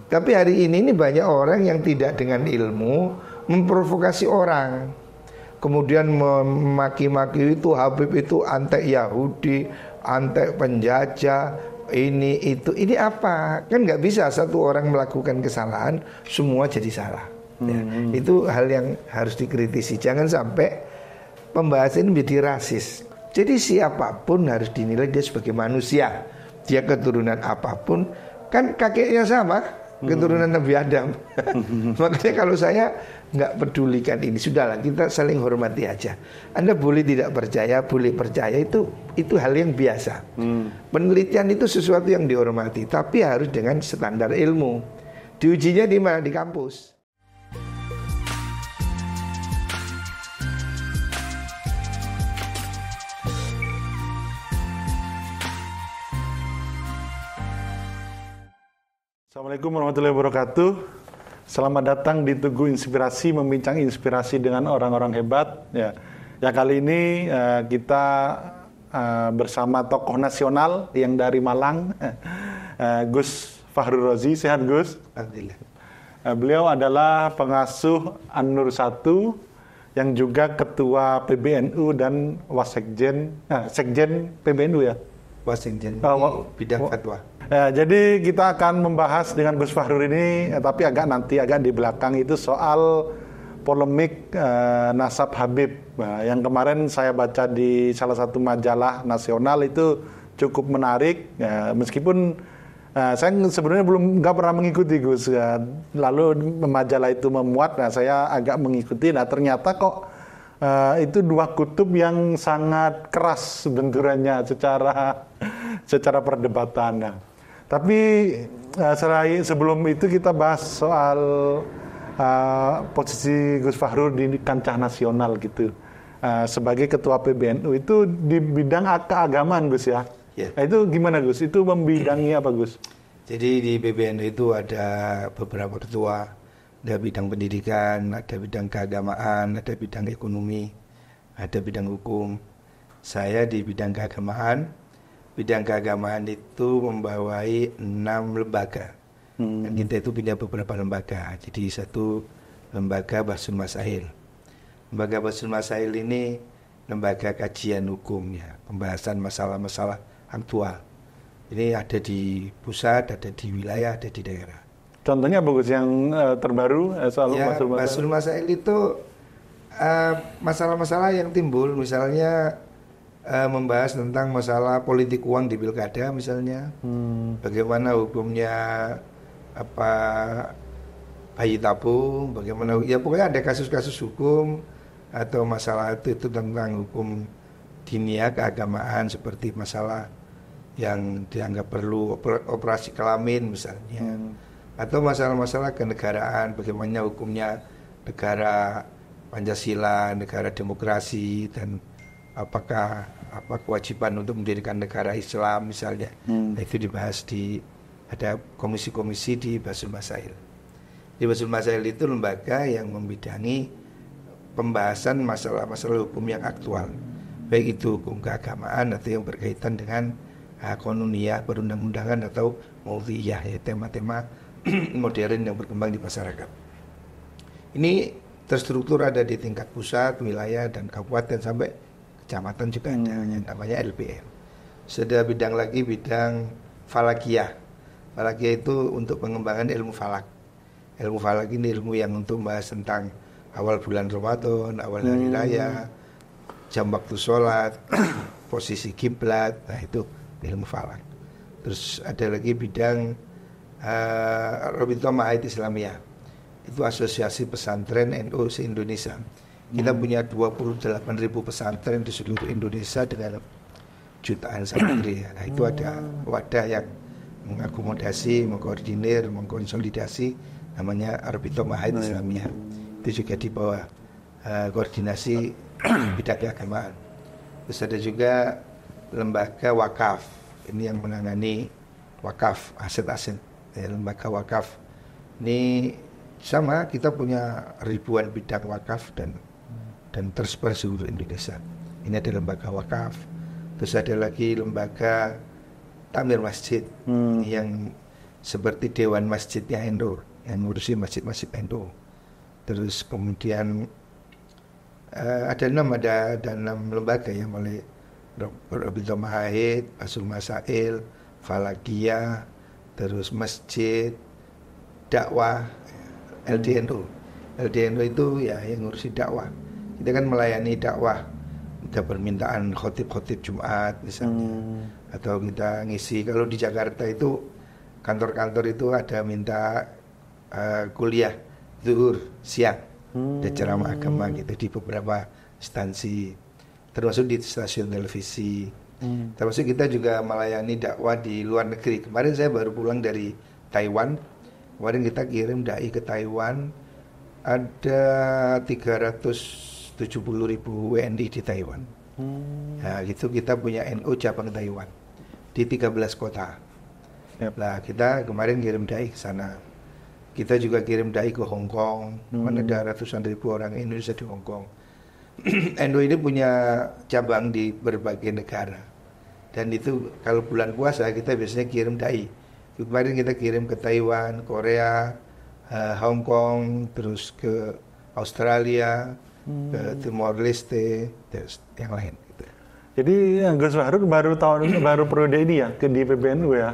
Tapi hari ini banyak orang yang tidak dengan ilmu memprovokasi orang. Kemudian memaki-maki itu Habib itu antek Yahudi, antek penjajah, ini itu. Ini apa? Kan nggak bisa satu orang melakukan kesalahan semua jadi salah. Ya, itu hal yang harus dikritisi. Jangan sampai pembahasan ini menjadi rasis. Jadi siapapun harus dinilai dia sebagai manusia. Dia keturunan apapun, kan kakeknya sama, keturunan Nabi Adam. Makanya kalau saya nggak pedulikan ini, sudahlah kita saling hormati aja. Anda boleh tidak percaya, boleh percaya, itu hal yang biasa. Penelitian itu sesuatu yang dihormati, tapi harus dengan standar ilmu. Diujinya di mana? Di kampus. Assalamualaikum warahmatullahi wabarakatuh. Selamat datang di Tugu Inspirasi, membincang inspirasi dengan orang-orang hebat. Ya kali ini kita bersama tokoh nasional yang dari Malang, Gus Fahru Rozi. Sehat Gus? Alhamdulillah. Beliau adalah pengasuh An-Nur 1 yang juga ketua PBNU dan Wasekjen, Sekjen PBNU ya? Wasekjen bidang fatwa. Jadi kita akan membahas dengan Gus Fahru ini, tapi agak di belakang itu soal polemik nasab Habib. Yang kemarin saya baca di salah satu majalah nasional itu cukup menarik. Meskipun saya sebenarnya nggak pernah mengikuti Gus. Lalu majalah itu memuat, saya agak mengikuti. Nah ternyata kok itu dua kutub yang sangat keras benturannya secara perdebatan. Nah, tapi sebelum itu kita bahas soal posisi Gus Fahru di kancah nasional gitu. Sebagai ketua PBNU itu di bidang keagamaan Gus ya. Yeah. Nah, itu gimana Gus? Itu membidangi apa Gus? Jadi di PBNU itu ada beberapa ketua. Ada bidang pendidikan, ada bidang keagamaan, ada bidang ekonomi, ada bidang hukum. Saya di bidang keagamaan. Bidang keagamaan itu membawai 6 lembaga. Dan kita itu punya beberapa lembaga. Jadi satu lembaga Bahsul Masail. Lembaga Bahsul Masail ini lembaga kajian hukumnya, pembahasan masalah-masalah aktual. Ini ada di pusat, ada di wilayah, ada di daerah. Contohnya bagus yang terbaru soal ya, Bahsul Masail itu masalah-masalah yang timbul, misalnya membahas tentang masalah politik uang di pilkada misalnya, bagaimana hukumnya bayi tabung, bagaimana ya pokoknya ada kasus-kasus hukum atau masalah itu tentang hukum dinia keagamaan seperti masalah yang dianggap perlu operasi kelamin misalnya, atau masalah-masalah kenegaraan, bagaimana hukumnya negara Pancasila, negara demokrasi, dan apakah kewajiban untuk mendirikan negara Islam misalnya. Nah, itu dibahas ada komisi-komisi di Bahsul Masail. Di Bahsul Masail itu lembaga yang membidangi pembahasan masalah-masalah hukum yang aktual, baik itu hukum keagamaan atau yang berkaitan dengan konuniyah, perundang-undangan atau maudhiyah, ya tema-tema modern yang berkembang di masyarakat. Ini terstruktur ada di tingkat pusat, wilayah, dan kabupaten sampai kecamatan juga ada, yang namanya LPM. Sudah bidang lagi bidang falakiyah. Falakiyah itu untuk pengembangan ilmu falak. Ilmu falak ini ilmu yang untuk membahas tentang awal bulan Ramadan, awal hari raya, jam waktu sholat, posisi kiblat. Nah itu ilmu falak. Terus ada lagi bidang Rabithah Ma'ahid Islamiyah. Itu asosiasi pesantren NU se-Indonesia. Kita punya 28.000 pesantren di seluruh Indonesia dengan jutaan santri. Nah itu ada wadah yang mengakomodasi, mengkoordinir, mengkonsolidasi, namanya Rabithah Ma'ahid Islamiyah. Itu juga di bawah koordinasi bidang keagamaan. Terus ada juga lembaga wakaf. Ini yang menangani wakaf, aset-aset. Lembaga wakaf ini sama, kita punya ribuan bidang wakaf dan tersebar seluruh Indonesia. Ini ada lembaga wakaf. Terus ada lagi lembaga takmir masjid yang seperti Dewan Masjidnya NU yang ngurusi masjid-masjid NU. Terus kemudian ada 6 lembaga ya, mulai Robitul Mahahid, Basul Masail, Falakiyah, terus masjid, dakwah, LDNU. LDNU itu ya yang ngurusi dakwah. Kita kan melayani dakwah. Kita permintaan khotib-khotib Jumat misalnya, atau kita ngisi. Kalau di Jakarta itu kantor-kantor itu ada minta kuliah zuhur siang, ada ceramah agama gitu di beberapa instansi, termasuk di stasiun televisi. Termasuk kita juga melayani dakwah di luar negeri. Kemarin saya baru pulang dari Taiwan. Kemarin kita kirim dai ke Taiwan. Ada 370.000 WNI di Taiwan. Nah, gitu kita punya NU cabang Taiwan di 13 kota. Nah, kita kemarin kirim dai ke sana. Kita juga kirim dai ke Hong Kong. Mana ada ratusan ribu orang Indonesia di Hong Kong. NU ini punya cabang di berbagai negara. Dan itu kalau bulan puasa kita biasanya kirim dai. Kemarin kita kirim ke Taiwan, Korea, Hong Kong, terus ke Australia, ke Timor Leste, terus yang lain. Gitu. Jadi Gus Fahrur baru periode ini ya di PBNU ya?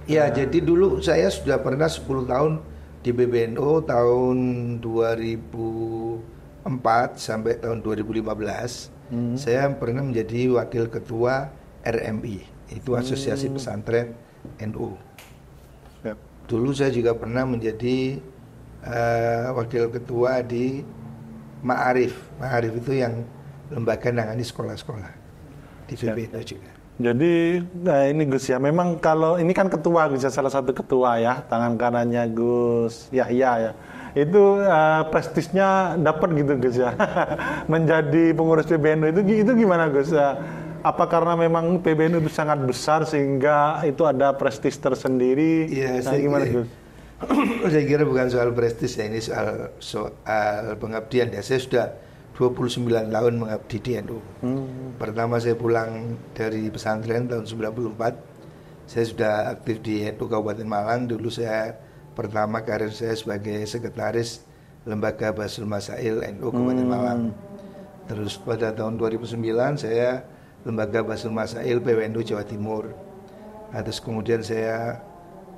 Ya, jadi dulu saya sudah pernah 10 tahun di PBNU tahun 2004 sampai tahun 2015. Saya pernah menjadi wakil ketua RMI, itu Asosiasi Pesantren NU. Dulu saya juga pernah menjadi wakil ketua di Ma'arif. Ma'arif itu yang lembaga nangani sekolah-sekolah di PBNU juga. Jadi ini Gus ya, memang kalau ini kan ketua Gus ya, salah satu ketua ya, tangan kanannya Gus Yahya ya. Itu prestisnya dapat gitu Gus ya. Menjadi pengurus PBNU itu gimana Gus? Apa karena memang PBNU itu sangat besar sehingga itu ada prestis tersendiri? Ya, gimana Gus? Saya kira bukan soal prestis ya, ini soal pengabdian ya. Saya sudah 29 tahun mengabdi di NU. Pertama saya pulang dari pesantren tahun 94. Saya sudah aktif di NU Kabupaten Malang. Dulu saya pertama karir saya sebagai sekretaris Lembaga Basul Masail NU Kabupaten Malang. Terus pada tahun 2009 saya Lembaga Basul Masail PWNU Jawa Timur. Terus kemudian saya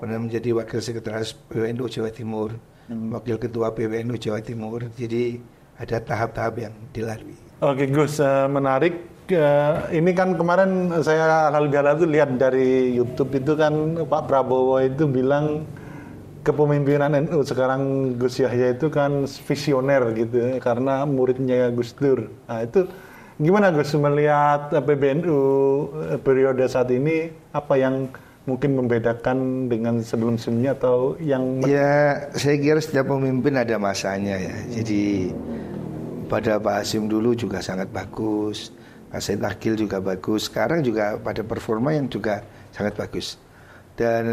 pernah menjadi wakil sekretaris PWNU Jawa Timur, wakil ketua PWNU Jawa Timur. Jadi ada tahap-tahap yang dilalui. Oke Gus, menarik. Ini kan kemarin saya halal itu lihat dari YouTube itu kan Pak Prabowo itu bilang kepemimpinan NU sekarang Gus Yahya itu kan visioner gitu karena muridnya Gus Dur. Nah itu gimana Gus melihat PBNU periode saat ini, apa yang mungkin membedakan dengan sebelum-sebelumnya atau yang... Ya, saya kira setiap pemimpin ada masanya ya. Jadi pada Pak Hasyim dulu juga sangat bagus, Pak Said Akil juga bagus, sekarang juga pada performa yang juga sangat bagus. Dan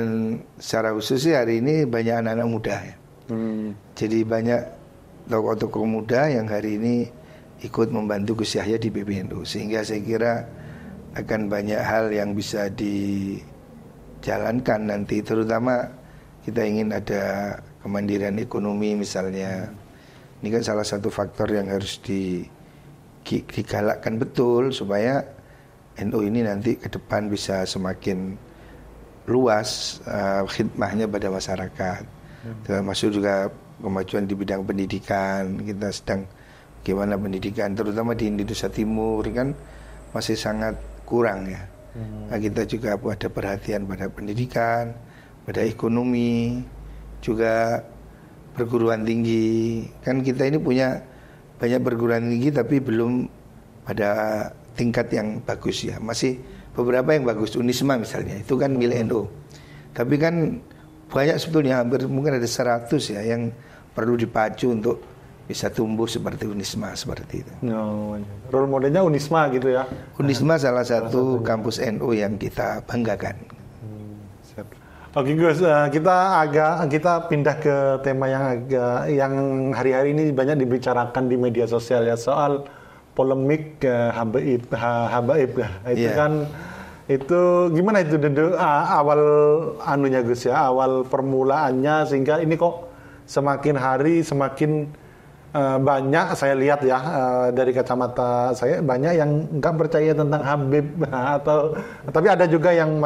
secara khusus hari ini banyak anak-anak muda ya. Jadi banyak tokoh-tokoh muda yang hari ini ikut membantu Gus Yahya di PBNU, sehingga saya kira akan banyak hal yang bisa dijalankan nanti, terutama kita ingin ada kemandirian ekonomi misalnya. Ini kan salah satu faktor yang harus digalakkan betul supaya NU ini nanti ke depan bisa semakin luas khidmahnya pada masyarakat. Termasuk juga kemajuan di bidang pendidikan. Kita sedang bagaimana pendidikan terutama di Indonesia Timur kan masih sangat kurang ya. Nah, kita juga ada perhatian pada pendidikan, pada ekonomi, juga perguruan tinggi. Kan kita ini punya banyak perguruan tinggi tapi belum pada tingkat yang bagus ya. Masih beberapa yang bagus, Unisma misalnya, itu kan milik NU. Tapi kan banyak sebetulnya, hampir mungkin ada 100 ya yang perlu dipacu untuk bisa tumbuh seperti Unisma seperti itu. Role modelnya Unisma gitu ya. Unisma salah satu kampus NU yang kita banggakan. Oke Gus, kita pindah ke tema yang hari-hari ini banyak dibicarakan di media sosial ya, soal polemik habaib itu kan Itu gimana itu awal anunya Gus ya, awal permulaannya sehingga ini kok semakin hari semakin banyak saya lihat ya dari kacamata saya banyak yang nggak percaya tentang Habib atau tapi ada juga yang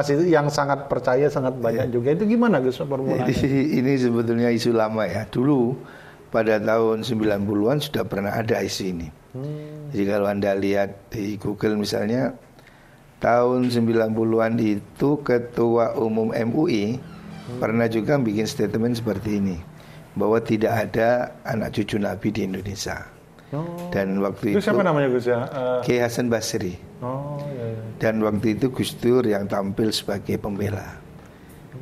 sangat percaya sangat banyak juga. Itu gimana Gus permulaannya? Ini sebetulnya isu lama ya. Dulu pada tahun 90-an sudah pernah ada isu ini. Jadi kalau Anda lihat di Google misalnya tahun 90-an itu Ketua Umum MUI pernah juga bikin statement seperti ini, bahwa tidak ada anak cucu Nabi di Indonesia. Dan waktu itu siapa namanya Gus ya? Kiai Hasan Basri. Iya. Dan waktu itu Gus Dur yang tampil sebagai pembela.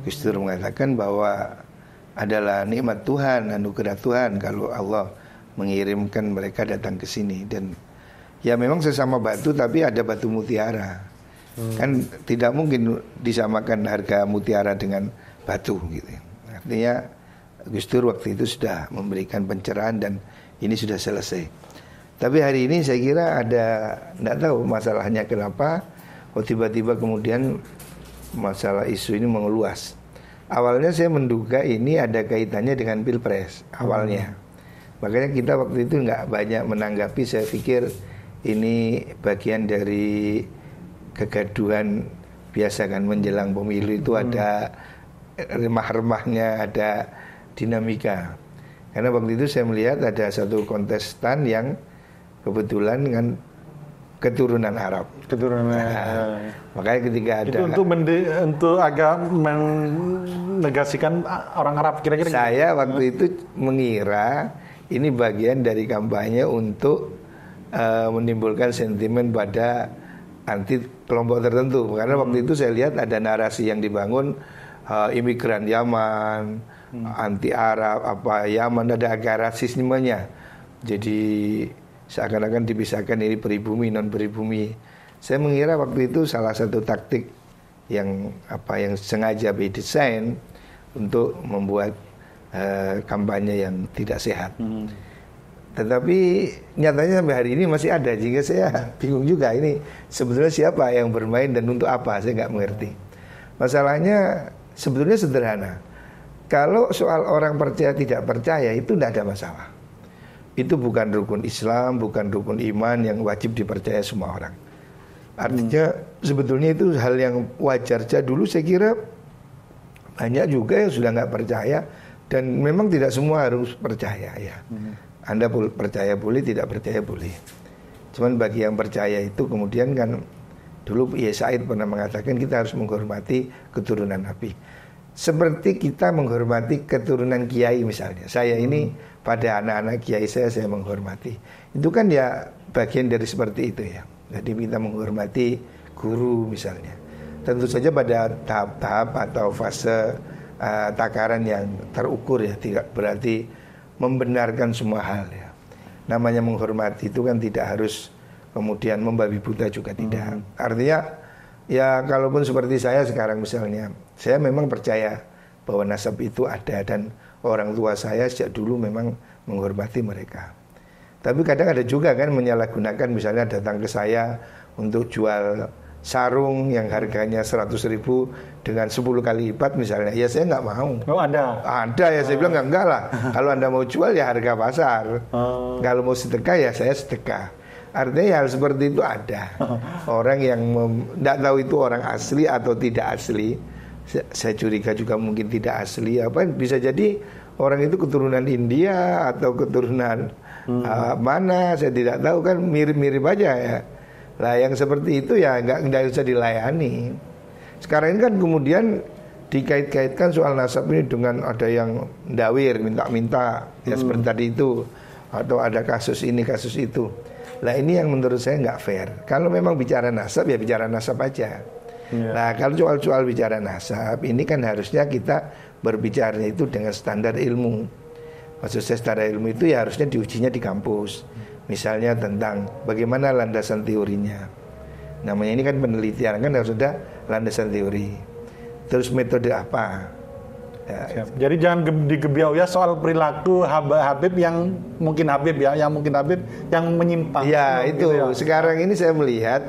Gus Dur mengatakan bahwa adalah nikmat Tuhan, anugerah Tuhan kalau Allah mengirimkan mereka datang ke sini. Dan ya memang sesama batu tapi ada batu mutiara. Kan tidak mungkin disamakan harga mutiara dengan batu gitu. Artinya Gus Dur waktu itu sudah memberikan pencerahan dan ini sudah selesai. Tapi hari ini saya kira ada, tidak tahu masalahnya kenapa kok tiba-tiba kemudian masalah isu ini mengeluas. Awalnya saya menduga ini ada kaitannya dengan Pilpres awalnya. Makanya kita waktu itu nggak banyak menanggapi. Saya pikir ini bagian dari kegaduhan biasa kan menjelang pemilu itu ada remah-remahnya, ada dinamika. Karena waktu itu saya melihat ada satu kontestan yang kebetulan dengan keturunan Arab. Makanya ketika ada itu untuk agak menegasikan orang Arab kira-kira. Saya waktu itu mengira ini bagian dari kampanye untuk menimbulkan sentimen pada anti kelompok tertentu. Karena waktu itu saya lihat ada narasi yang dibangun imigran Yaman, anti Arab, Yaman ada agak rasismenya. Jadi seakan-akan dipisahkan ini pribumi non pribumi. Saya mengira waktu itu salah satu taktik yang sengaja didesain untuk membuat kampanye yang tidak sehat. Tetapi nyatanya sampai hari ini masih ada. Jika saya bingung juga ini sebetulnya siapa yang bermain dan untuk apa, saya nggak mengerti. Masalahnya sebetulnya sederhana. Kalau soal orang percaya tidak percaya itu tidak ada masalah. Itu bukan rukun Islam, bukan rukun iman yang wajib dipercaya semua orang. Artinya sebetulnya itu hal yang wajar saja. Dulu saya kira banyak juga yang sudah nggak percaya dan memang tidak semua harus percaya ya. Anda percaya boleh, tidak percaya boleh. Cuman bagi yang percaya itu kemudian kan dulu Said pernah mengatakan kita harus menghormati keturunan Nabi. Seperti kita menghormati keturunan kiai misalnya. Saya ini pada anak-anak kiai saya menghormati. Itu kan ya bagian dari seperti itu ya. Jadi kita menghormati guru misalnya. Tentu saja pada tahap-tahap atau fase takaran yang terukur ya. Tidak berarti membenarkan semua hal ya. Namanya menghormati itu kan tidak harus kemudian membabi buta juga tidak. Artinya ya kalaupun seperti saya sekarang misalnya, saya memang percaya bahwa nasab itu ada dan orang tua saya sejak dulu memang menghormati mereka. Tapi kadang ada juga kan menyalahgunakan, misalnya datang ke saya untuk jual sarung yang harganya 100.000 dengan 10 kali lipat misalnya, ya saya nggak mau. Oh ada? Ada ya, saya bilang enggak lah. Kalau Anda mau jual ya harga pasar. Kalau mau sedekah ya saya sedekah. Artinya hal seperti itu ada. Orang yang tidak tahu itu orang asli atau tidak asli. Saya curiga juga mungkin tidak asli. Bisa jadi orang itu keturunan India atau keturunan mana, saya tidak tahu, kan mirip-mirip aja ya. Lah yang seperti itu ya nggak bisa dilayani. Sekarang ini kan kemudian dikait-kaitkan soal nasab ini dengan ada yang dawir, minta-minta ya seperti tadi itu, atau ada kasus ini kasus itu. Lah ini yang menurut saya nggak fair. Kalau memang bicara nasab ya bicara nasab aja. Nah kalau soal bicara nasab ini kan harusnya kita berbicara itu dengan standar ilmu. Maksud saya standar ilmu itu ya harusnya diujinya di kampus. Misalnya tentang bagaimana landasan teorinya. Namanya ini kan penelitian, kan harus ada landasan teori. Terus metode apa? Ya. Jadi jangan digebiau ya soal perilaku Habib yang mungkin Habib yang menyimpang. Ya itu gitu ya. Sekarang ini saya melihat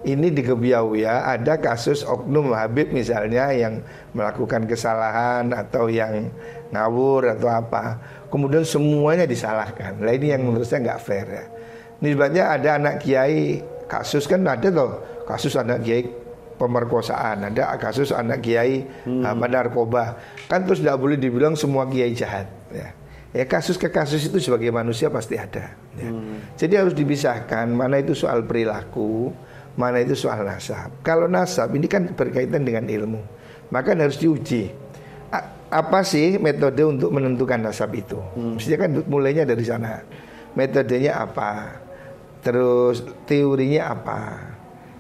ini di Gebiauya ada kasus oknum Habib misalnya yang melakukan kesalahan atau yang ngawur atau apa, kemudian semuanya disalahkan. Nah ini yang menurut saya nggak fair ya. Nisbatnya ada anak kiai, kasus kan ada loh, kasus anak kiai pemerkosaan, ada kasus anak kiai narkoba, kan terus tidak boleh dibilang semua kiai jahat ya. Ya kasus ke kasus itu sebagai manusia pasti ada ya. Jadi harus dipisahkan mana itu soal perilaku, mana itu soal nasab. Kalau nasab ini kan berkaitan dengan ilmu, maka harus diuji apa sih metode untuk menentukan nasab itu. Mestinya kan mulainya dari sana, metodenya apa, terus teorinya apa,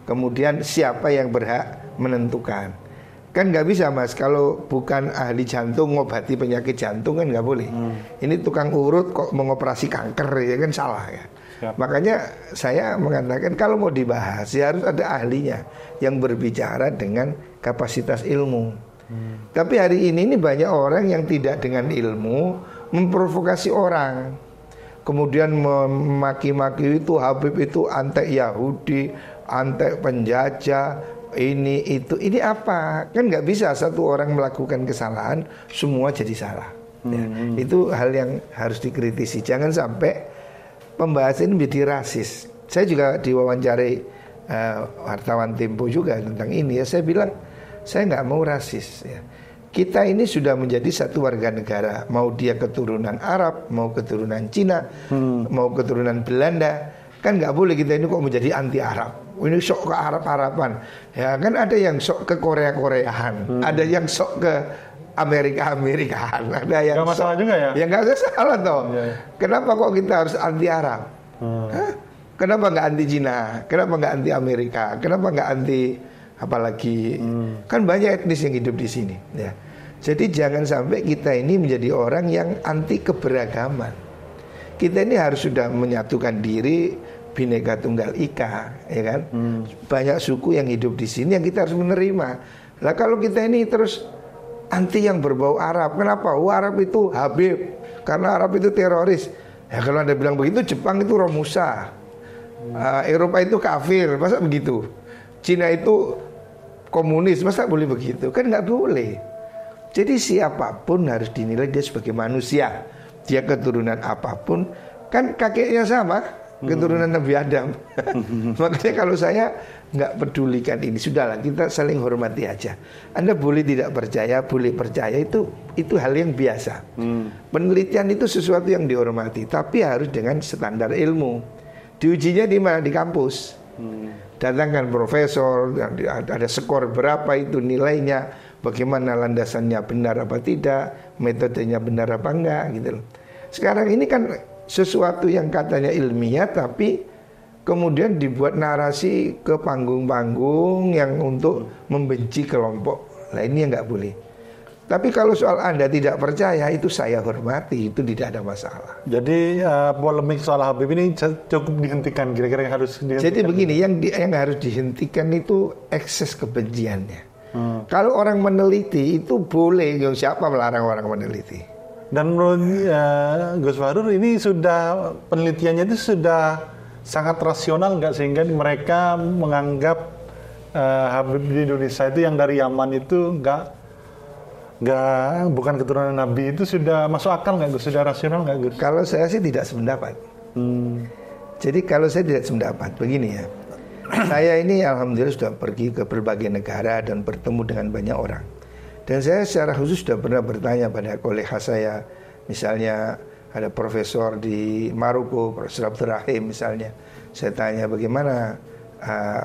kemudian siapa yang berhak menentukan. Kan nggak bisa mas, kalau bukan ahli jantung ngobati penyakit jantung kan nggak boleh. Ini tukang urut kok mengoperasi kanker ya kan salah ya. Makanya saya mengatakan kalau mau dibahas ya harus ada ahlinya yang berbicara dengan kapasitas ilmu. Tapi hari ini banyak orang yang tidak dengan ilmu memprovokasi orang, kemudian memaki-maki itu Habib itu antek Yahudi, antek penjajah, ini itu, ini apa? Kan nggak bisa satu orang melakukan kesalahan semua jadi salah. Ya, itu hal yang harus dikritisi. Jangan sampai pembahasan ini menjadi rasis. Saya juga diwawancarai wartawan Tempo juga tentang ini ya. Saya bilang saya nggak mau rasis. Ya. Kita ini sudah menjadi satu warga negara. Mau dia keturunan Arab, mau keturunan Cina, mau keturunan Belanda, kan nggak boleh kita ini kok menjadi anti Arab. Ini sok ke Arab-Araban. Ya kan ada yang sok ke Korea-Koreaan, ada yang sok ke Amerika-Amerikaan, ada yang nggak masalah juga ya? Ya nggak salah toh. Ya. Kenapa kok kita harus anti Arab? Kenapa nggak anti Cina? Kenapa nggak anti Amerika? Kenapa nggak anti apalagi? Kan banyak etnis yang hidup di sini. Ya. Jadi jangan sampai kita ini menjadi orang yang anti keberagaman. Kita ini harus sudah menyatukan diri, Bhinneka Tunggal Ika, ya kan? Banyak suku yang hidup di sini yang kita harus menerima. Lah kalau kita ini terus anti yang berbau Arab, kenapa? Arab itu Habib, karena Arab itu teroris. Ya kalau Anda bilang begitu, Jepang itu Romusa, Eropa itu kafir, masa begitu? Cina itu komunis, masa boleh begitu? Kan nggak boleh. Jadi siapapun harus dinilai dia sebagai manusia. Dia keturunan apapun, kan kakeknya sama. Keturunan Nabi Adam. Makanya kalau saya nggak pedulikan ini, sudahlah kita saling hormati aja. Anda boleh tidak percaya, boleh percaya, itu hal yang biasa. Penelitian itu sesuatu yang dihormati, tapi harus dengan standar ilmu. Diujinya di mana? Di kampus. Datangkan profesor, ada skor berapa itu nilainya, bagaimana landasannya benar apa tidak, metodenya benar apa enggak gitu loh. Sekarang ini kan sesuatu yang katanya ilmiah tapi kemudian dibuat narasi ke panggung-panggung yang untuk membenci kelompok. Nah ini yang nggak boleh. Tapi kalau soal Anda tidak percaya, itu saya hormati, itu tidak ada masalah. Jadi polemik soal Habib ini cukup dihentikan, kira-kira yang harus dihentikan. Jadi begini, yang harus dihentikan itu ekses kebenciannya. Kalau orang meneliti itu boleh, siapa melarang orang meneliti? Dan menurut Gus Fahrur ini sudah penelitiannya itu sudah sangat rasional nggak, sehingga mereka menganggap Habib di Indonesia itu yang dari Yaman itu bukan keturunan Nabi, itu sudah masuk akal nggak Gus? Sudah rasional nggak Gus? Kalau saya sih tidak sependapat. Jadi kalau saya tidak sependapat begini ya, saya ini alhamdulillah sudah pergi ke berbagai negara dan bertemu dengan banyak orang. Dan saya secara khusus sudah pernah bertanya pada kolega saya, misalnya ada profesor di Maroko, Profesor Abdurrahim misalnya. Saya tanya bagaimana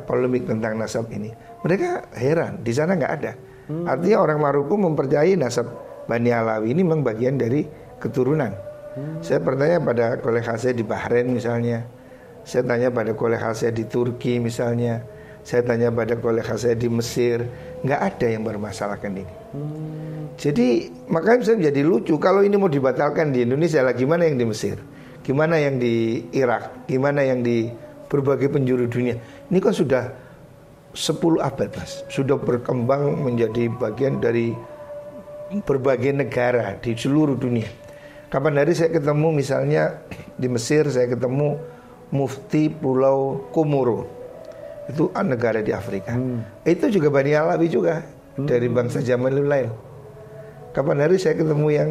polemik tentang nasab ini. Mereka heran, di sana nggak ada. Artinya orang Maroko mempercayai nasab Bani Alawi ini memang bagian dari keturunan. Saya bertanya pada kolega saya di Bahrain misalnya. Saya tanya pada kolega saya di Turki misalnya. Saya tanya pada kolega saya di Mesir, nggak ada yang bermasalahkan ini. Jadi makanya saya menjadi lucu kalau ini mau dibatalkan di Indonesia lah, gimana yang di Mesir, gimana yang di Irak, gimana yang di berbagai penjuru dunia. Ini kan sudah 10 abad mas, sudah berkembang menjadi bagian dari berbagai negara di seluruh dunia. Kapan hari saya ketemu misalnya di Mesir, saya ketemu Mufti Pulau Komoro. Itu negara di Afrika. Itu juga Bani Alawi juga dari bangsa Jamalul Lail. Kapan hari saya ketemu yang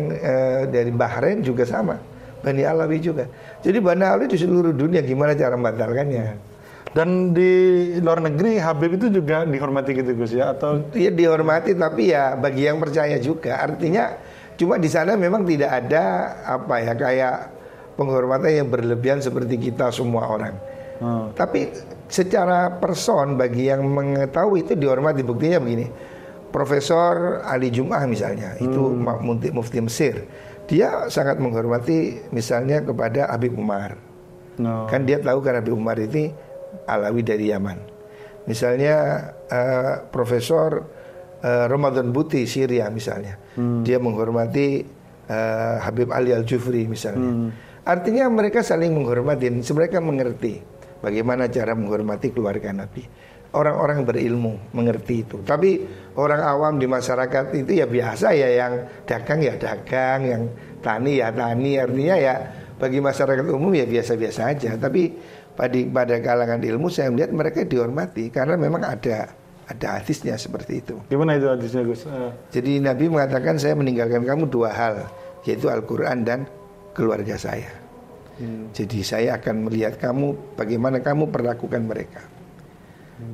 dari Bahrain juga sama, Bani Alawi juga. Jadi Bani Alawi di seluruh dunia, gimana cara membatalkannya? Dan di luar negeri Habib itu juga dihormati gitu Gus ya, atau? Iya dihormati, tapi ya bagi yang percaya juga. Artinya cuma di sana memang tidak ada apa ya kayak penghormatan yang berlebihan seperti kita semua orang. Tapi secara person bagi yang mengetahui itu dihormati. Buktinya begini, Profesor Ali Jum'ah misalnya, itu mufti Mesir, dia sangat menghormati misalnya kepada Habib Umar. Kan dia tahu kan Habib Umar itu Alawi dari Yaman. Misalnya Profesor Ramadan Buti Syria misalnya, dia menghormati Habib Ali Al-Jufri misalnya. Artinya mereka saling menghormati, mereka mengerti bagaimana cara menghormati keluarga Nabi. Orang-orang berilmu mengerti itu. Tapi orang awam di masyarakat itu ya biasa ya, yang dagang ya dagang, yang tani ya tani. Artinya ya bagi masyarakat umum ya biasa-biasa aja. Tapi pada kalangan ilmu saya melihat mereka dihormati karena memang ada hadisnya seperti itu. Gimana itu hadisnya Gus? Jadi Nabi mengatakan, saya meninggalkan kamu dua hal, yaitu Al-Quran dan keluarga saya. Jadi saya akan melihat kamu, bagaimana kamu perlakukan mereka.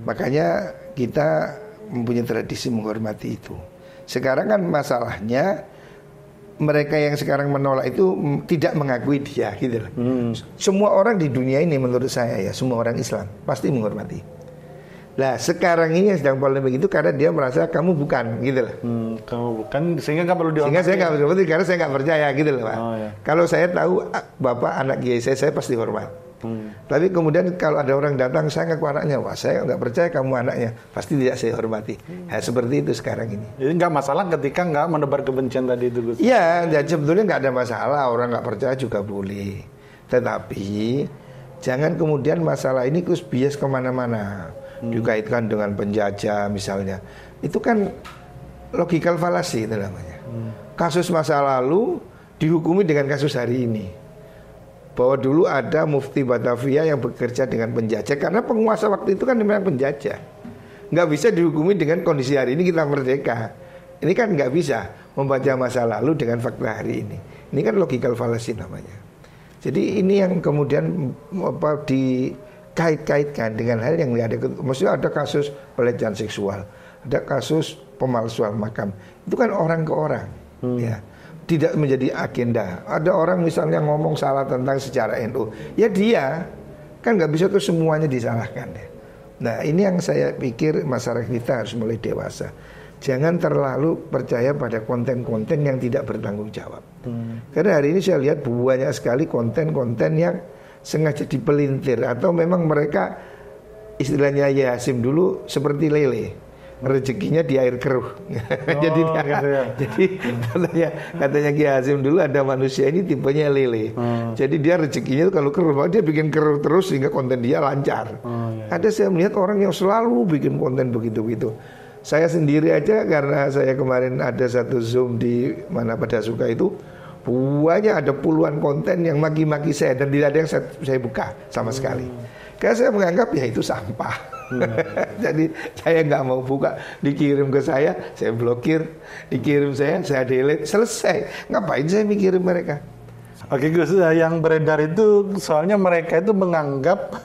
Makanya kita mempunyai tradisi menghormati itu. Sekarang kan masalahnya mereka yang sekarang menolak itu tidak mengakui dia gitu loh. Semua orang di dunia ini menurut saya ya, semua orang Islam pasti menghormati. Nah sekarang ini yang sedang polemik itu karena dia merasa kamu bukan gitu loh. Kamu bukan, sehingga nggak perlu dihormati. Sehingga saya nggak berhormati karena saya nggak percaya gitu loh Pak. Ya. Kalau saya tahu bapak anak kiai saya pasti hormat. Tapi kemudian kalau ada orang datang, saya ngaku anaknya, wah saya nggak percaya kamu anaknya, pasti tidak saya hormati. Nah, seperti itu sekarang ini. Jadi nggak masalah ketika nggak menebar kebencian tadi itu Gus? Iya, jadi sebetulnya nggak ada masalah, orang nggak percaya juga boleh. Tetapi jangan kemudian masalah ini terus bias kemana-mana, dikaitkan dengan penjajah misalnya. Itu kan logical fallacy itu namanya. Kasus masa lalu dihukumi dengan kasus hari ini. Bahwa dulu ada mufti Batavia yang bekerja dengan penjajah, karena penguasa waktu itu kan memang penjajah. Nggak bisa dihukumi dengan kondisi hari ini kita merdeka. Ini kan nggak bisa membaca masa lalu dengan fakta hari ini. Ini kan logical fallacy namanya. Jadi ini yang kemudian dikait-kaitkan dengan hal yang ada. Maksudnya ada kasus pelecehan seksual, ada kasus pemalsuan makam. Itu kan orang ke orang, ya. Tidak menjadi agenda. Ada orang misalnya ngomong salah tentang sejarah NU, ya dia kan nggak bisa tuh semuanya disalahkan ya. Nah ini yang saya pikir masyarakat kita harus mulai dewasa. Jangan terlalu percaya pada konten-konten yang tidak bertanggung jawab. Karena hari ini saya lihat banyak sekali konten-konten yang sengaja dipelintir, atau memang mereka istilahnya ya Hasim dulu seperti lele, rezekinya di air keruh. Jadi gitu ya. Jadi katanya Ki Hasim dulu ada manusia ini tipenya lele. Jadi dia rezekinya itu kalau keruh, dia bikin keruh terus sehingga konten dia lancar. Ada saya melihat orang yang selalu bikin konten begitu-begitu. Saya sendiri aja, karena saya kemarin ada satu Zoom di mana pada suka itu, banyak ada puluhan konten yang maki-maki saya dan tidak ada yang saya buka sama sekali. Karena saya menganggap ya itu sampah. Jadi saya nggak mau buka, dikirim ke saya blokir, dikirim saya delete, selesai. Ngapain saya mikirin mereka? Oke Gus, yang beredar itu soalnya mereka itu menganggap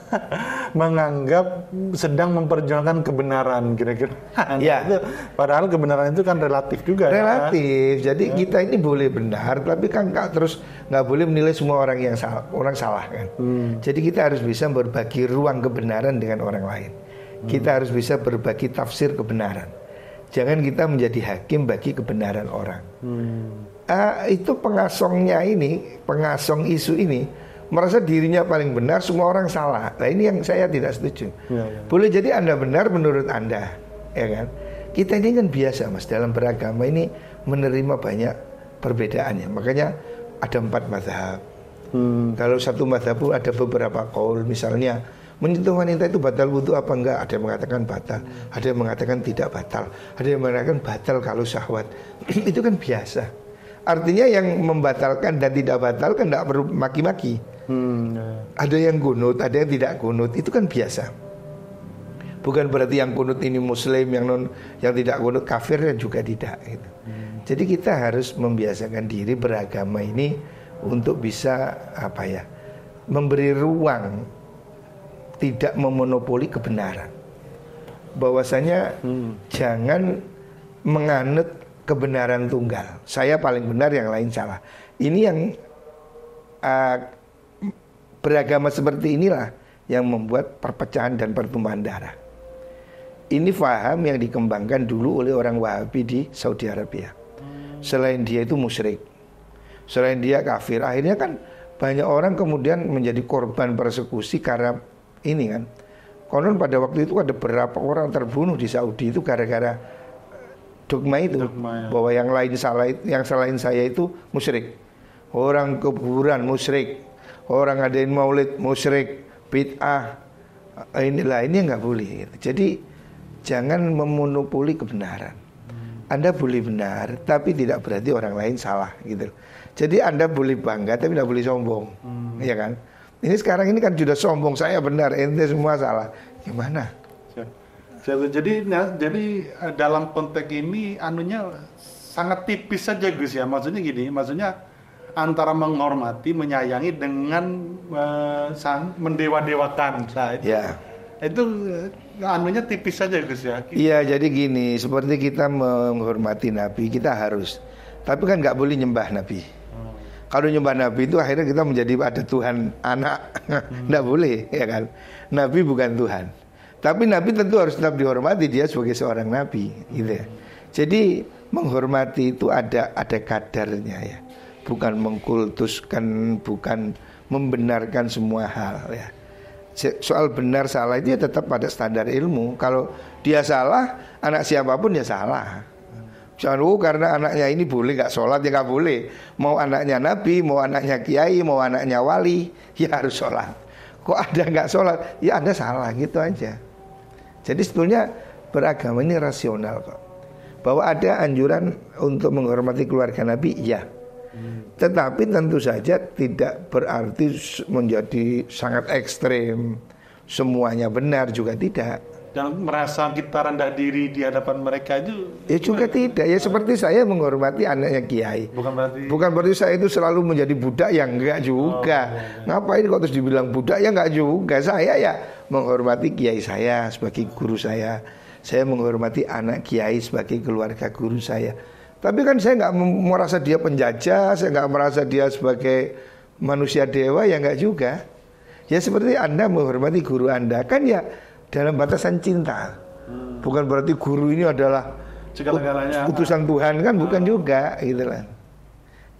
sedang memperjuangkan kebenaran kira-kira. Ya. Itu, padahal kebenaran itu kan relatif juga. Relatif. Jadi kita ini boleh benar, tapi kan nggak boleh menilai semua orang yang salah kan. Jadi kita harus bisa berbagi ruang kebenaran dengan orang lain. Kita harus bisa berbagi tafsir kebenaran. Jangan kita menjadi hakim bagi kebenaran orang. Itu pengasongnya ini, pengasong isu ini merasa dirinya paling benar, semua orang salah. Nah ini yang saya tidak setuju. Boleh jadi Anda benar menurut Anda, ya kan? Kita ini kan biasa Mas, dalam beragama ini menerima banyak perbedaannya. Makanya ada 4 mazhab. Kalau satu mazhab pun ada beberapa qaul, misalnya menyentuh wanita itu batal wudu apa enggak? Ada yang mengatakan batal, ada yang mengatakan tidak batal, ada yang mengatakan batal kalau syahwat. Itu kan biasa. Artinya yang membatalkan dan tidak batal kan tidak perlu maki-maki. Ada yang gunut, ada yang tidak gunut, itu kan biasa. Bukan berarti yang kunut ini muslim, yang tidak kunut kafir juga tidak gitu. Jadi kita harus membiasakan diri beragama ini untuk bisa memberi ruang, tidak memonopoli kebenaran. Bahwasanya jangan menganut kebenaran tunggal. Saya paling benar, yang lain salah. Ini yang beragama seperti inilah yang membuat perpecahan dan pertumpahan darah. Ini faham yang dikembangkan dulu oleh orang Wahabi di Saudi Arabia. Selain dia itu musyrik, selain dia kafir, akhirnya kan banyak orang kemudian menjadi korban persekusi karena ini kan. Konon pada waktu itu ada beberapa orang terbunuh di Saudi itu gara-gara dogma itu, bahwa yang lain salah, yang selain saya itu musyrik. Orang kuburan musyrik, orang ngadain maulid musyrik, bid'ah. Inilah, ini nggak boleh gitu. Jadi jangan memonopoli kebenaran. Anda boleh benar, tapi tidak berarti orang lain salah gitu. Jadi Anda boleh bangga, tapi tidak boleh sombong, ya kan? Ini sekarang ini kan sudah sombong, saya benar, ente semua salah. Gimana? Jadi dalam konteks ini anunya sangat tipis saja Gus ya. Maksudnya gini, maksudnya antara menghormati, menyayangi dengan mendewa-dewakan. Nah, itu anunya tipis saja Gus ya. Iya, jadi gini, seperti kita menghormati Nabi, kita harus. Tapi kan nggak boleh nyembah Nabi. Kalau nyembah Nabi itu akhirnya kita menjadi ada Tuhan anak. Nggak boleh, ya kan? Nabi bukan Tuhan. Tapi Nabi tentu harus tetap dihormati, dia sebagai seorang Nabi, gitu ya. Jadi menghormati itu ada kadarnya ya. Bukan mengkultuskan, bukan membenarkan semua hal ya. Soal benar salah itu ya tetap pada standar ilmu. Kalau dia salah, anak siapapun ya salah. Jangan karena anaknya ini boleh nggak sholat ya nggak boleh. Mau anaknya Nabi, mau anaknya kiai, mau anaknya wali, ya harus sholat. Kok ada nggak sholat? Ya Anda salah gitu aja. Jadi sebetulnya beragama ini rasional kok. Bahwa ada anjuran untuk menghormati keluarga Nabi, ya. Tetapi tentu saja tidak berarti menjadi sangat ekstrem, semuanya benar juga tidak. Dan merasa kita rendah diri di hadapan mereka itu ya juga tidak. Ya seperti saya menghormati anaknya kiai. Bukan berarti saya itu selalu menjadi budak, yang enggak juga. Ngapain kok terus dibilang budak, ya enggak juga. Saya ya menghormati kiai saya sebagai guru saya. Saya menghormati anak kiai sebagai keluarga guru saya. Tapi kan saya nggak merasa dia penjajah, saya nggak merasa dia sebagai manusia dewa, ya nggak juga. Ya seperti Anda menghormati guru Anda, kan ya dalam batasan cinta. Bukan berarti guru ini adalah utusan Tuhan, kan bukan juga gitu lah.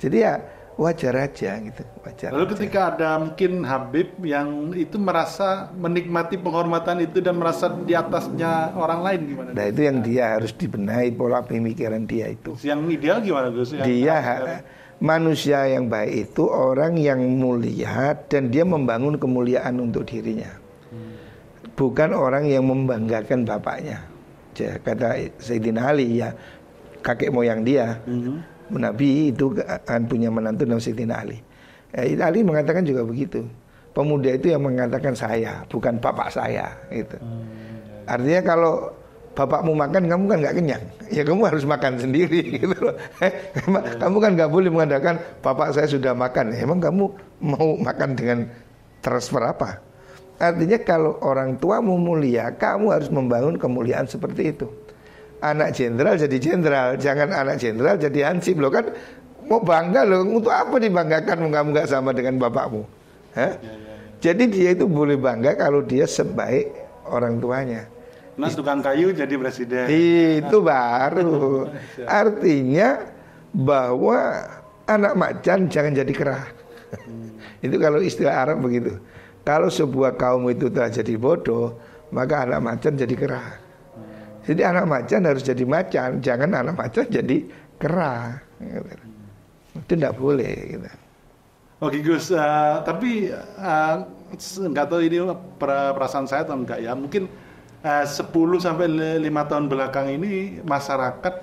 Jadi ya wajar aja gitu, wajar. Lalu ketika ada mungkin Habib yang itu merasa menikmati penghormatan itu dan merasa di atasnya orang lain, gimana? Nah itu yang dia harus dibenahi pola pemikiran dia itu. Yang ideal gimana Gus? Manusia yang baik itu orang yang mulia dan dia membangun kemuliaan untuk dirinya. Bukan orang yang membanggakan bapaknya. Kata Sayyidina Ali ya, kakek moyang dia. Nabi itu akan punya menantu namanya Sayyidina Ali. Ali mengatakan juga begitu. Pemuda itu yang mengatakan saya, bukan bapak saya gitu. Artinya kalau bapakmu makan, kamu kan nggak kenyang. Ya kamu harus makan sendiri gitu loh. Kamu kan nggak boleh mengatakan bapak saya sudah makan. Emang kamu mau makan dengan transfer apa? Artinya kalau orang tuamu mulia, kamu harus membangun kemuliaan seperti itu. Anak jenderal jadi jenderal, jangan anak jenderal jadi hansip. Loh kan mau bangga loh, untuk apa dibanggakan kamu nggak sama dengan bapakmu? Jadi dia itu boleh bangga kalau dia sebaik orang tuanya. Nah tukang kayu jadi presiden. Itu baru. Artinya bahwa anak macan jangan jadi kerah. Itu kalau istilah Arab begitu. Kalau sebuah kaum itu telah jadi bodoh, maka anak macan jadi kerah. Jadi anak macan harus jadi macan, jangan anak macan jadi kera. Itu tidak boleh. Gitu. Oke Gus, tapi nggak tahu ini perasaan saya atau enggak ya. Mungkin 10 sampai 5 tahun belakang ini masyarakat,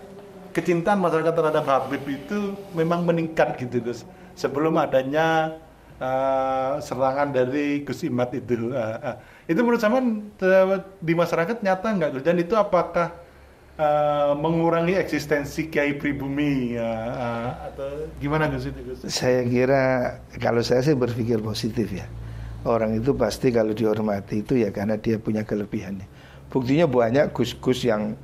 kecintaan masyarakat terhadap Habib itu memang meningkat gitu Gus. Sebelum adanya serangan dari Gus Imad itu. Itu menurut saya di masyarakat nyata nggak Gus? Dan itu apakah mengurangi eksistensi Kiai Pribumi atau gimana Gus itu Gus? Saya kira kalau saya sih berpikir positif ya. Orang itu pasti kalau dihormati itu ya karena dia punya kelebihannya. Buktinya banyak gus-gus yang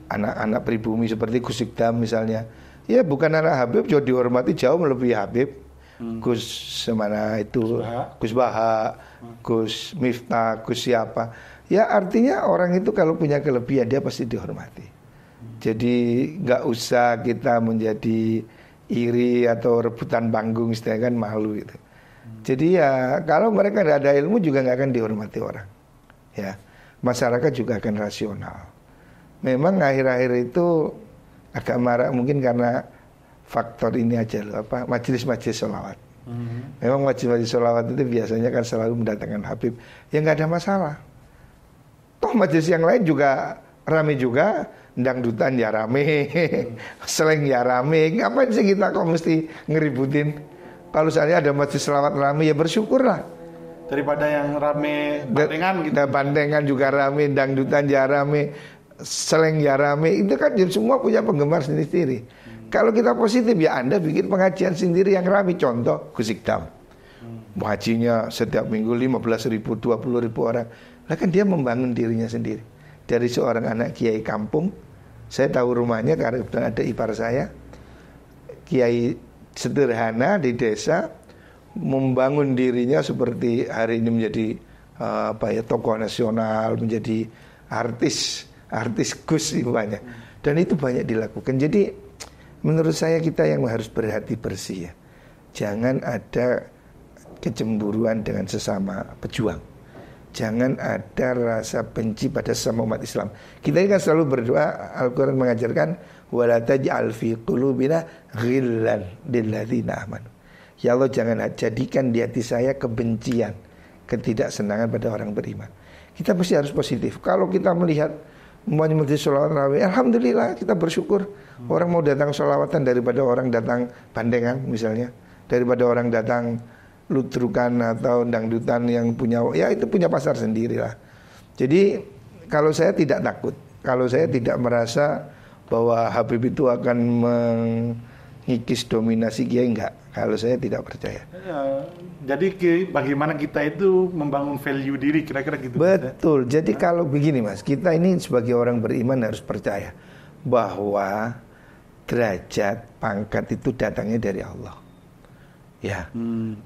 anak-anak pribumi seperti Gus Ikdam misalnya. Ya bukan anak Habib juga dihormati jauh melebihi Habib. Gus semana itu, Gus Baha, Gus Miftah, Gus siapa. Ya artinya orang itu kalau punya kelebihan dia pasti dihormati. Jadi nggak usah kita menjadi iri atau rebutan panggung istilahnya kan malu gitu. Jadi ya kalau mereka tidak ada ilmu juga nggak akan dihormati orang. Ya masyarakat juga akan rasional. Memang akhir-akhir itu agak marah mungkin karena faktor ini aja loh, majelis-majelis sholawat. Memang majelis-majelis sholawat itu biasanya kan selalu mendatangkan Habib. Ya nggak ada masalah. Toh majelis yang lain juga rame juga, dangdutan ya rame, seleng ya rame. Ngapain sih kita kok mesti ngeributin? Kalau misalnya ada majelis sholawat rame ya bersyukurlah. Daripada yang rame bandengan gitu. Bandengan juga rame, dangdutan ya rame, seleng ya rame. Itu kan semua punya penggemar sendiri-sendiri. Kalau kita positif ya Anda bikin pengajian sendiri yang rame. Contoh Gus Ikdam, hajinya setiap minggu 15.000, 20.000 orang. Lah kan dia membangun dirinya sendiri. Dari seorang anak kiai kampung, saya tahu rumahnya karena ada ipar saya, kiai sederhana di desa, membangun dirinya seperti hari ini menjadi tokoh nasional, menjadi artis Gus banyak. Dan itu banyak dilakukan. Jadi menurut saya kita yang harus berhati bersih ya. Jangan ada kecemburuan dengan sesama pejuang. Jangan ada rasa benci pada sesama umat Islam. Kita ini kan selalu berdoa, Al-Quran mengajarkan wala taj'al fi qulubina ghillan lilladzina amanu. Ya Allah jangan jadikan di hati saya kebencian, ketidaksenangan pada orang beriman. Kita pasti harus positif. Kalau kita melihat majelis sholawat ramai, alhamdulillah kita bersyukur. Orang mau datang sholawatan daripada orang datang bandengan misalnya, daripada orang datang ludrukan atau dangdutan yang punya, ya itu punya pasar sendiri lah. Jadi kalau saya tidak takut, kalau saya tidak merasa bahwa Habib itu akan mengikis dominasi Kiai, enggak. Kalau saya tidak percaya. Ya, jadi bagaimana kita itu membangun value diri kira-kira gitu. Betul. Jadi kalau begini Mas, kita ini sebagai orang beriman harus percaya bahwa derajat pangkat itu datangnya dari Allah. Ya,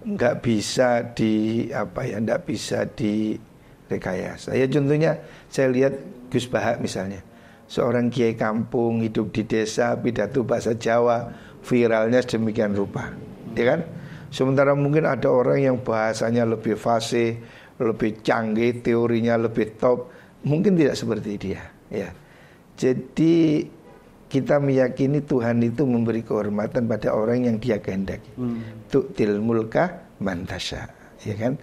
nggak bisa nggak bisa direkayasa. Ya contohnya saya lihat Gus Baha misalnya, seorang kiai kampung hidup di desa, pidato bahasa Jawa, viralnya sedemikian rupa, ya kan? Sementara mungkin ada orang yang bahasanya lebih fasih, lebih canggih, teorinya lebih top, mungkin tidak seperti dia. Ya, jadi kita meyakini Tuhan itu memberi kehormatan pada orang yang Dia kehendaki. Tu'til mulka man tasya, ya kan?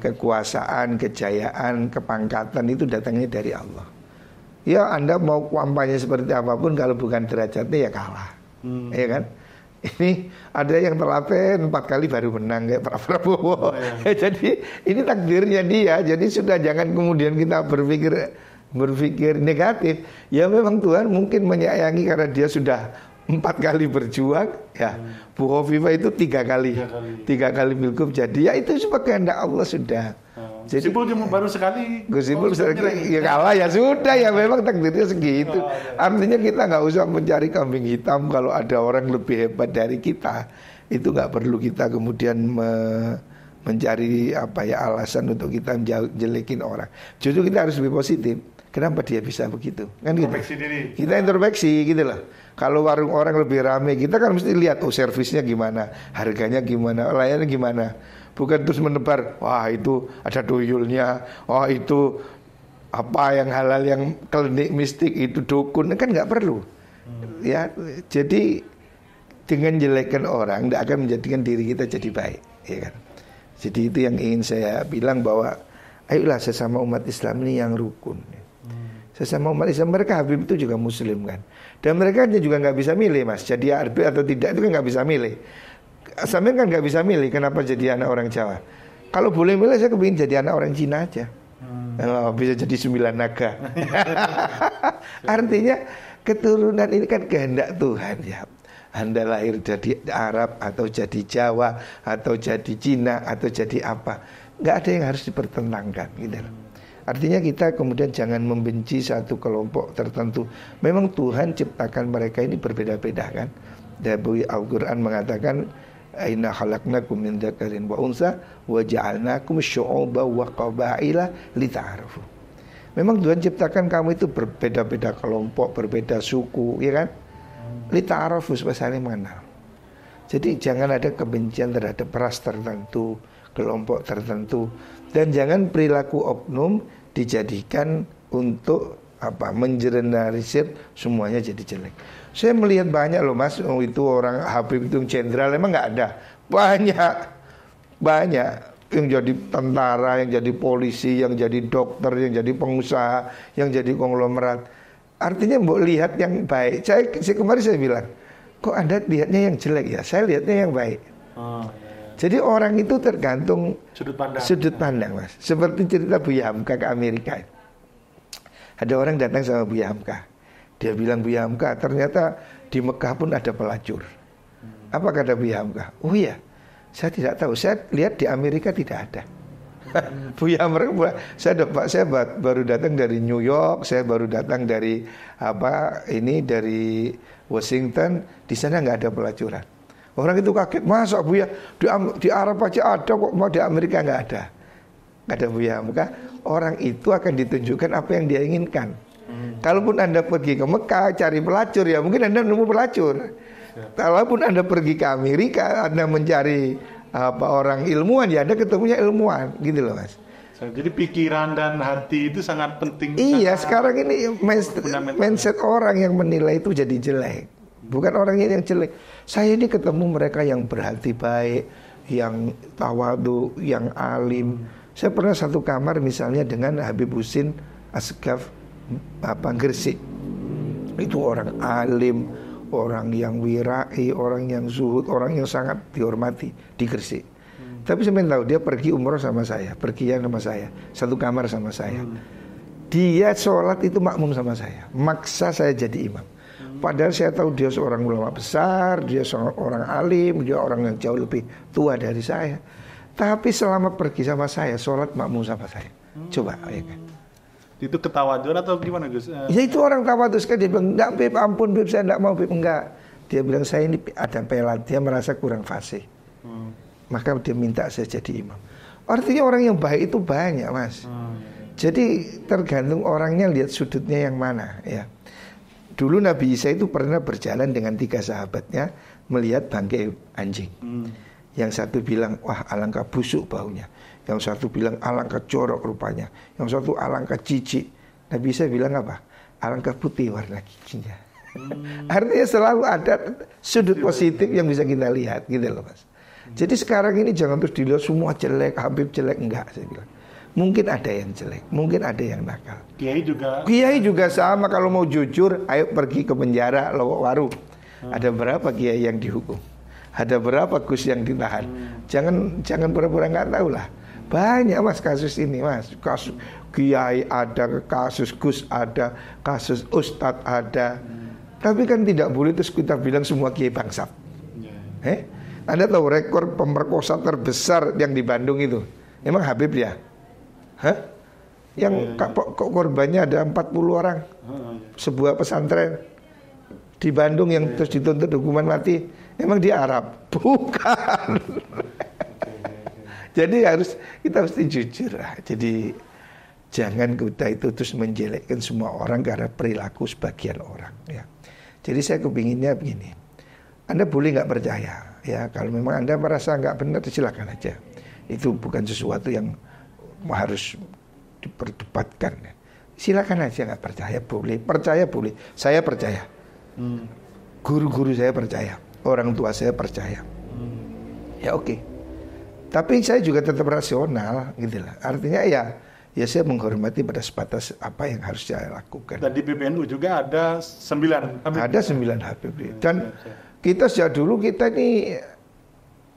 Kekuasaan, kejayaan, kepangkatan itu datangnya dari Allah. Ya Anda mau kampanye seperti apapun kalau bukan derajatnya ya kalah. Ya kan? Ini ada yang telaten 4 kali baru menang kayak Pak Prabowo. Jadi ini takdirnya dia. Jadi sudah jangan kemudian kita berpikir negatif. Ya memang Tuhan mungkin menyayangi karena dia sudah 4 kali berjuang. Ya Bu Khofifah itu 3 kali pilgub jadi. Ya itu sebagai kehendak Allah sudah. Jadi Gus Ipul cuma baru sekali. Gus Ipul ya kalah ya sudah ya memang takdirnya segitu. Artinya kita nggak usah mencari kambing hitam kalau ada orang lebih hebat dari kita. Itu nggak perlu kita kemudian mencari alasan untuk kita jelekin orang. Justru kita harus lebih positif. Kenapa dia bisa begitu? Kan gitu. Diri. Kita introspeksi gitu loh. Kalau warung orang lebih ramai, kita kan mesti lihat servisnya gimana, harganya gimana, layannya gimana. Bukan terus menebar, wah itu ada tuyulnya, wah itu apa yang halal, yang klinik mistik itu dukun, kan nggak perlu. Ya, jadi dengan jelekan orang tidak akan menjadikan diri kita jadi baik, ya kan. Jadi itu yang ingin saya bilang bahwa ayolah sesama umat Islam ini yang rukun. Sesama umat Islam, mereka Habib itu juga Muslim kan, dan mereka juga nggak bisa milih Mas, jadi Habib atau tidak itu kan nggak bisa milih. Sampean kan nggak bisa milih kenapa jadi anak orang Jawa. Kalau boleh milih saya kepingin jadi anak orang Cina aja. Bisa jadi 9 naga. Artinya keturunan ini kan kehendak Tuhan ya. Anda lahir jadi Arab atau jadi Jawa atau jadi Cina atau jadi apa, nggak ada yang harus dipertentangkan gitu. Artinya kita kemudian jangan membenci satu kelompok tertentu. Memang Tuhan ciptakan mereka ini berbeda-beda kan. Dari Al-Quran mengatakan inna khalaqnakum min dzakarin wa unsa wa ja'alnakum syu'uban wa qabaila lita'arafu. Memang Tuhan ciptakan kamu itu berbeda-beda kelompok, berbeda suku, ya kan? Lita'arafu supaya saling mengenal. Jadi jangan ada kebencian terhadap ras tertentu, kelompok tertentu, dan jangan perilaku oknum dijadikan untuk mengeneralisir semuanya jadi jelek. Saya melihat banyak loh Mas, itu orang Habib itu jenderal, emang nggak ada. Banyak yang jadi tentara, yang jadi polisi, yang jadi dokter, yang jadi pengusaha, yang jadi konglomerat. Artinya mau lihat yang baik. Saya kemarin saya bilang, kok Anda lihatnya yang jelek ya? Saya lihatnya yang baik. Jadi orang itu tergantung sudut pandang Mas. Seperti cerita Buya Hamka ke Amerika. Ada orang datang sama Buya Hamka. Dia bilang, Buya Hamka, ternyata di Mekah pun ada pelacur. Apa kata Buya Hamka? Oh iya, saya tidak tahu. Saya lihat di Amerika tidak ada. Buya Hamka, saya baru datang dari New York, saya baru datang dari dari Washington. Di sana nggak ada pelacuran. Orang itu kaget, masa Buya di Arab aja ada kok, mau di Amerika nggak ada. Kata Buya Hamka, orang itu akan ditunjukkan apa yang dia inginkan. Kalaupun Anda pergi ke Mekah cari pelacur, ya mungkin Anda nemu pelacur. Kalaupun Anda pergi ke Amerika, Anda mencari orang ilmuwan, ya Anda ketemunya ilmuwan, gitu loh Mas. Jadi pikiran dan hati itu sangat penting. Iya, sekarang ini mindset orang yang menilai itu jadi jelek. Bukan orangnya yang jelek. Saya ini ketemu mereka yang berhati baik, yang tawadu, yang alim. Saya pernah satu kamar misalnya dengan Habib Husin Asgaf Gresik. Itu orang alim, orang yang wirai, orang yang zuhud, orang yang sangat dihormati di Gresik. Tapi saya tahu dia pergi umroh sama saya, pergian sama saya, satu kamar sama saya. Dia sholat itu makmum sama saya, maksa saya jadi imam. Padahal saya tahu dia seorang ulama besar, dia seorang alim, dia orang yang jauh lebih tua dari saya. Tapi selama pergi sama saya, sholat makmum sama saya. Coba, ya kan? Itu ketawaduan atau gimana Gus? Ya itu orang tawadus kan, dia bilang, enggak Beb, ampun Beb, saya enggak mau Beb, enggak. Dia bilang saya ini ada pelat, dia merasa kurang fasih. Maka dia minta saya jadi imam. Artinya orang yang baik itu banyak Mas. Jadi tergantung orangnya lihat sudutnya yang mana ya. Dulu Nabi Isa itu pernah berjalan dengan 3 sahabatnya melihat bangkai anjing. Yang satu bilang, wah alangkah busuk baunya. Yang satu bilang alangkah jorok rupanya. Yang satu alangkah jijik. Nabi Isa bilang apa? Alangkah putih warna giginya. Artinya selalu ada sudut positif yang bisa kita lihat gitu loh Mas. Jadi sekarang ini jangan terus dilihat semua jelek, Habib jelek, enggak saya bilang. Mungkin ada yang jelek, mungkin ada yang nakal. Kiai juga sama, kalau mau jujur ayo pergi ke penjara Lowowaru. Ada berapa kiai yang dihukum? Ada berapa Gus yang ditahan? Jangan pura-pura nggak tahu lah. Banyak Mas kasus ini Mas. Kasus kiai ada, kasus Gus ada, kasus ustadz ada. Tapi kan tidak boleh terus kita bilang semua kiai bangsat. Anda tahu rekor pemerkosa terbesar yang di Bandung itu? Emang Habib ya? Yang korbannya ada 40 orang. Sebuah pesantren di Bandung yang terus dituntut hukuman mati. Emang dia Arab? Bukan. Jadi kita mesti jujur lah. Jadi jangan kita itu terus menjelekkan semua orang karena perilaku sebagian orang ya. Jadi saya kepinginnya begini. Anda boleh nggak percaya ya. Kalau memang Anda merasa nggak benar, silakan aja. Itu bukan sesuatu yang harus diperdebatkan. Silakan aja nggak percaya boleh, percaya boleh. Saya percaya. Guru-guru saya percaya, orang tua saya percaya. Ya oke. Tapi saya juga tetap rasional gitu lah. Artinya ya saya menghormati pada sebatas apa yang harus saya lakukan. Dan di PBNU juga ada 9 Habib. Ada 9 Habib. Dan kita sejak dulu kita ini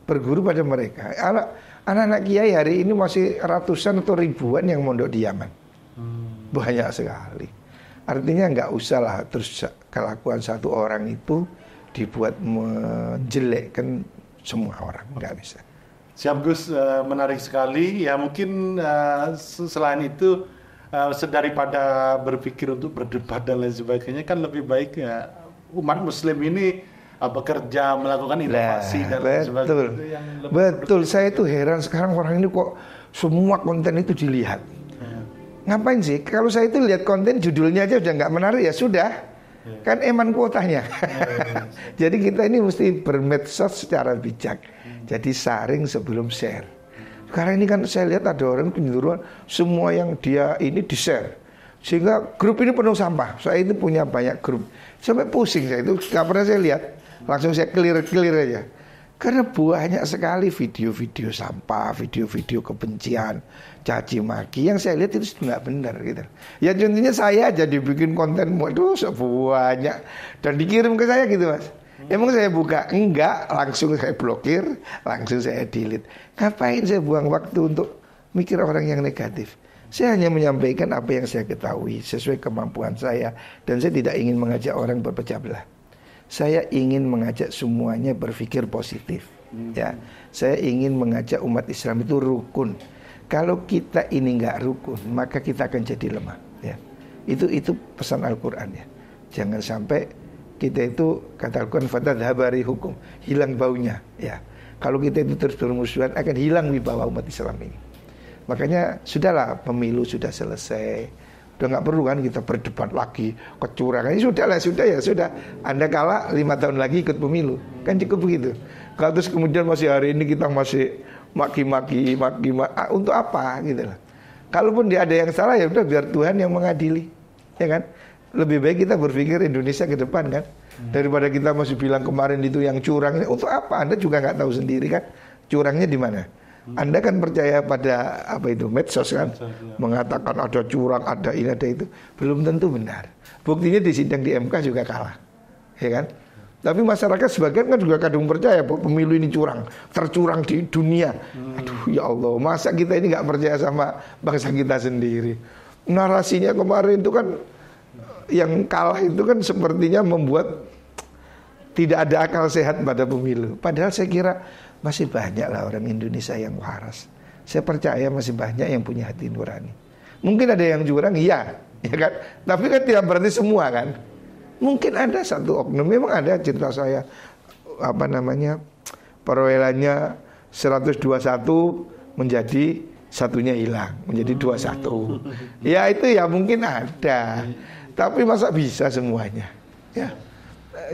berguru pada mereka. Anak-anak kiai hari ini masih ratusan atau ribuan yang mondok di Yaman. Banyak sekali. Artinya nggak usah lah terus kelakuan satu orang itu dibuat menjelekkan semua orang, nggak bisa. Siap Gus, menarik sekali. Ya mungkin selain itu daripada berpikir untuk berdebat dan lain sebagainya, kan lebih baik ya umat Muslim ini bekerja melakukan inovasi dan lain sebagainya. Betul. Saya itu heran sekarang orang ini kok semua konten itu dilihat. Ngapain sih? Kalau saya itu lihat konten judulnya aja udah nggak menarik ya sudah. Kan eman kuotanya. Jadi kita ini mesti bermedsos secara bijak. Jadi saring sebelum share. Sekarang ini kan saya lihat ada orang kecenderungan semua yang dia ini di-share. Sehingga grup ini penuh sampah. Saya itu punya banyak grup. Sampai pusing saya itu, nggak pernah saya lihat. Langsung saya clear aja. Karena banyak sekali video-video sampah, video-video kebencian, caci maki yang saya lihat itu nggak benar gitu. Ya contohnya saya aja dibikin konten, waduh sebanyak dan dikirim ke saya gitu mas. Emang saya buka? Enggak, langsung saya blokir, langsung saya delete. Ngapain saya buang waktu untuk mikir orang yang negatif? Saya hanya menyampaikan apa yang saya ketahui sesuai kemampuan saya dan saya tidak ingin mengajak orang berpecah belah. Saya ingin mengajak semuanya berpikir positif. Ya, saya ingin mengajak umat Islam itu rukun. Kalau kita ini nggak rukun, maka kita akan jadi lemah. Ya, itu pesan Al-Quran ya. Jangan sampai kita itu kata Al-Quran fatadhabari hukum, hilang baunya. Ya, kalau kita itu terus bermusuhan akan hilang wibawa umat Islam ini. Makanya sudahlah, pemilu sudah selesai. Udah nggak perlu kan kita berdebat lagi kecurangan. Sudah. Anda kalah 5 tahun lagi ikut pemilu, kan cukup begitu. Kalau terus kemudian masih hari ini kita masih maki-maki, untuk apa gitu lah. Kalaupun dia ada yang salah ya udah biar Tuhan yang mengadili, ya kan. Lebih baik kita berpikir Indonesia ke depan kan, daripada kita masih bilang kemarin itu yang curang. Untuk apa? Anda juga nggak tahu sendiri kan curangnya di mana. Anda kan percaya pada medsos kan, mengatakan ada curang, ada ini, ada itu, belum tentu benar. Buktinya di sidang di MK juga kalah, ya kan? Tapi masyarakat sebagian kan juga kadang percaya bahwa pemilu ini tercurang di dunia. Aduh ya Allah, masa kita ini nggak percaya sama bangsa kita sendiri? Narasinya kemarin itu kan yang kalah itu kan sepertinya membuat tidak ada akal sehat pada pemilu. Padahal saya kira masih banyak lah orang Indonesia yang waras. Saya percaya masih banyak yang punya hati nurani. Mungkin ada yang curang, ya kan? Tapi kan tidak berarti semua kan. Mungkin ada satu oknum, memang ada cerita saya perolehannya 121 menjadi satunya hilang, menjadi 21. Ya itu ya mungkin ada. Tapi masa bisa semuanya? Ya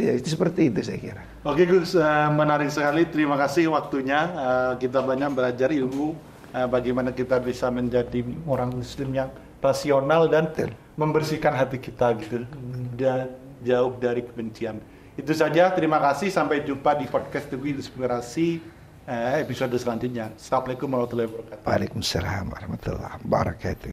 itu seperti itu saya kira. Oke Gus, menarik sekali. Terima kasih waktunya. Kita banyak belajar ilmu bagaimana kita bisa menjadi orang Muslim yang rasional dan membersihkan hati kita gitu, dan jauh dari kebencian. Itu saja. Terima kasih. Sampai jumpa di podcast Teguh Inspirasi episode selanjutnya. Assalamualaikum warahmatullahi wabarakatuh. Waalaikumsalam warahmatullahi wabarakatuh.